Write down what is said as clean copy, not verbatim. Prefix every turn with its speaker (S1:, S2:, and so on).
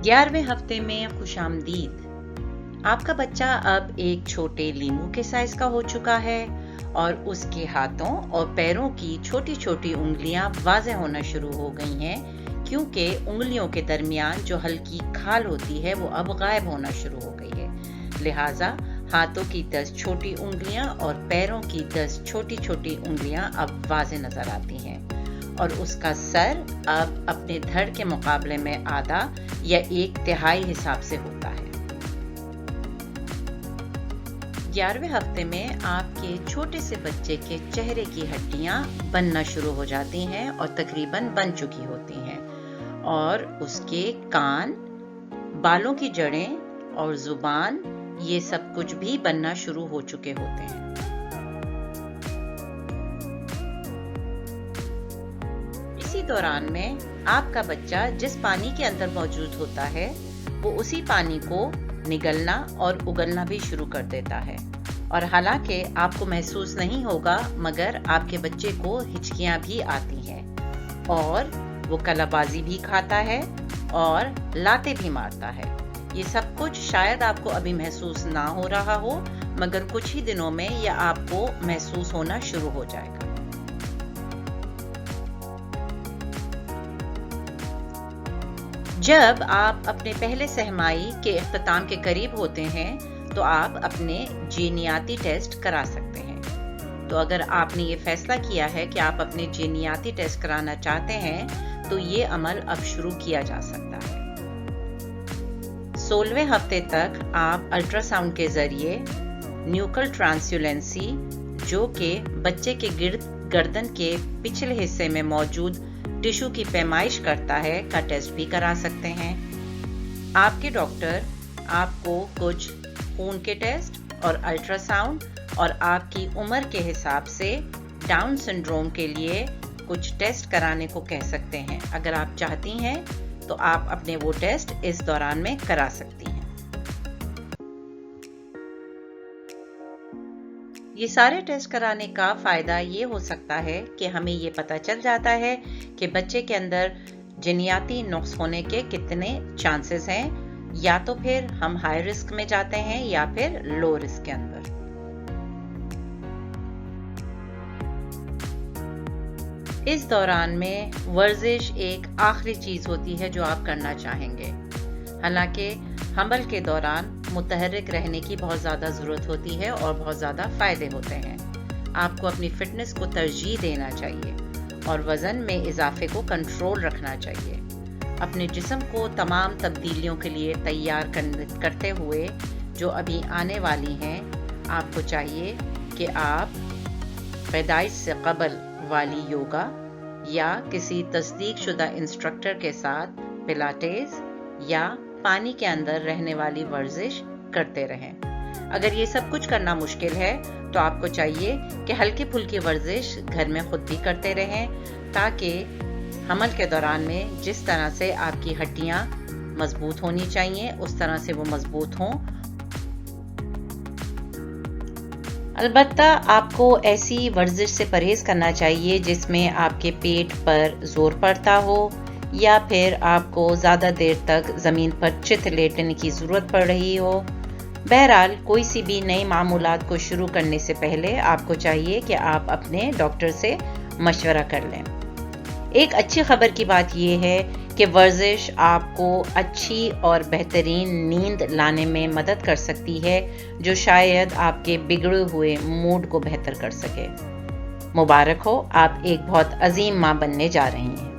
S1: 11वें हफ्ते में खुश आमदीद। आपका बच्चा अब एक छोटे लीमू के साइज का हो चुका है और उसके हाथों और पैरों की छोटी छोटी उंगलियां वाज़ेह होना शुरू हो गई हैं, क्योंकि उंगलियों के दरमियान जो हल्की खाल होती है वो अब गायब होना शुरू हो गई है। लिहाजा हाथों की 10 छोटी उंगलियां और पैरों की 10 छोटी छोटी उंगलियां अब वाज़ेह नजर आती हैं और उसका सर अब अपने धड़ के मुकाबले में आधा या 1/3 हिसाब से होता है। 11वें हफ्ते में आपके छोटे से बच्चे के चेहरे की हड्डियां बनना शुरू हो जाती हैं और तकरीबन बन चुकी होती हैं और उसके कान, बालों की जड़ें और जुबान ये सब कुछ भी बनना शुरू हो चुके होते हैं। इसी दौरान में आपका बच्चा जिस पानी के अंदर मौजूद होता है वो उसी पानी को निगलना और उगलना भी शुरू कर देता है और हालांकि आपको महसूस नहीं होगा मगर आपके बच्चे को हिचकियां भी आती हैं और वो कलाबाजी भी खाता है और लाते भी मारता है। ये सब कुछ शायद आपको अभी महसूस ना हो रहा हो मगर कुछ ही दिनों में यह आपको महसूस होना शुरू हो जाएगा। जब आप अपने पहले सहमाई के इख्तिताम के करीब होते हैं तो आप अपने जीनियाती टेस्ट करा सकते हैं। तो अगर आपने ये फैसला किया है कि आप अपने जीनियाती टेस्ट कराना चाहते हैं तो ये अमल अब शुरू किया जा सकता है। 16वें हफ्ते तक आप अल्ट्रासाउंड के जरिए न्यूकल ट्रांसल्यूसेंसी, जो कि बच्चे के गर्दन के पिछले हिस्से में मौजूद टिश्यू की पैमाइश करता है, का टेस्ट भी करा सकते हैं। आपके डॉक्टर आपको कुछ खून के टेस्ट और अल्ट्रासाउंड और आपकी उम्र के हिसाब से डाउन सिंड्रोम के लिए कुछ टेस्ट कराने को कह सकते हैं। अगर आप चाहती हैं तो आप अपने वो टेस्ट इस दौरान में करा सकती हैं। ये सारे टेस्ट कराने का फायदा ये हो सकता है कि हमें ये पता चल जाता है कि बच्चे के अंदर जिनियाती नुक्स होने के कितने चांसेस हैं, या तो फिर हम हाई रिस्क में जाते हैं या फिर लो रिस्क के अंदर। इस दौरान में वर्जिश एक आखिरी चीज होती है जो आप करना चाहेंगे। हालांकि हमल के दौरान मुतहर्रिक रहने की बहुत ज़्यादा ज़रूरत होती है और बहुत ज़्यादा फ़ायदे होते हैं। आपको अपनी फ़िटनेस को तरजीह देना चाहिए और वज़न में इजाफे को कंट्रोल रखना चाहिए। अपने जिस्म को तमाम तब्दीलियों के लिए तैयार करते हुए जो अभी आने वाली हैं, आपको चाहिए कि आप पैदाइश से कबल वाली योगा या किसी तस्दीक शुदा इंस्ट्रक्टर के साथ पिलाटेस या पानी के अंदर रहने वाली वर्जिश करते रहें। अगर ये सब कुछ करना मुश्किल है तो आपको चाहिए कि हल्की फुल्की वर्जिश घर में खुद भी करते रहें, ताकि हमल के दौरान में जिस तरह से आपकी हड्डियां मजबूत होनी चाहिए उस तरह से वो मजबूत हों। अलबत्ता आपको ऐसी वर्जिश से परहेज करना चाहिए जिसमें आपके पेट पर जोर पड़ता हो या फिर आपको ज़्यादा देर तक ज़मीन पर चित लेटने की ज़रूरत पड़ रही हो। बहरहाल कोई सी भी नई मामूलात को शुरू करने से पहले आपको चाहिए कि आप अपने डॉक्टर से मशवरा कर लें। एक अच्छी खबर की बात यह है कि वर्जिश आपको अच्छी और बेहतरीन नींद लाने में मदद कर सकती है, जो शायद आपके बिगड़े हुए मूड को बेहतर कर सके। मुबारक हो, आप एक बहुत अजीम माँ बनने जा रही हैं।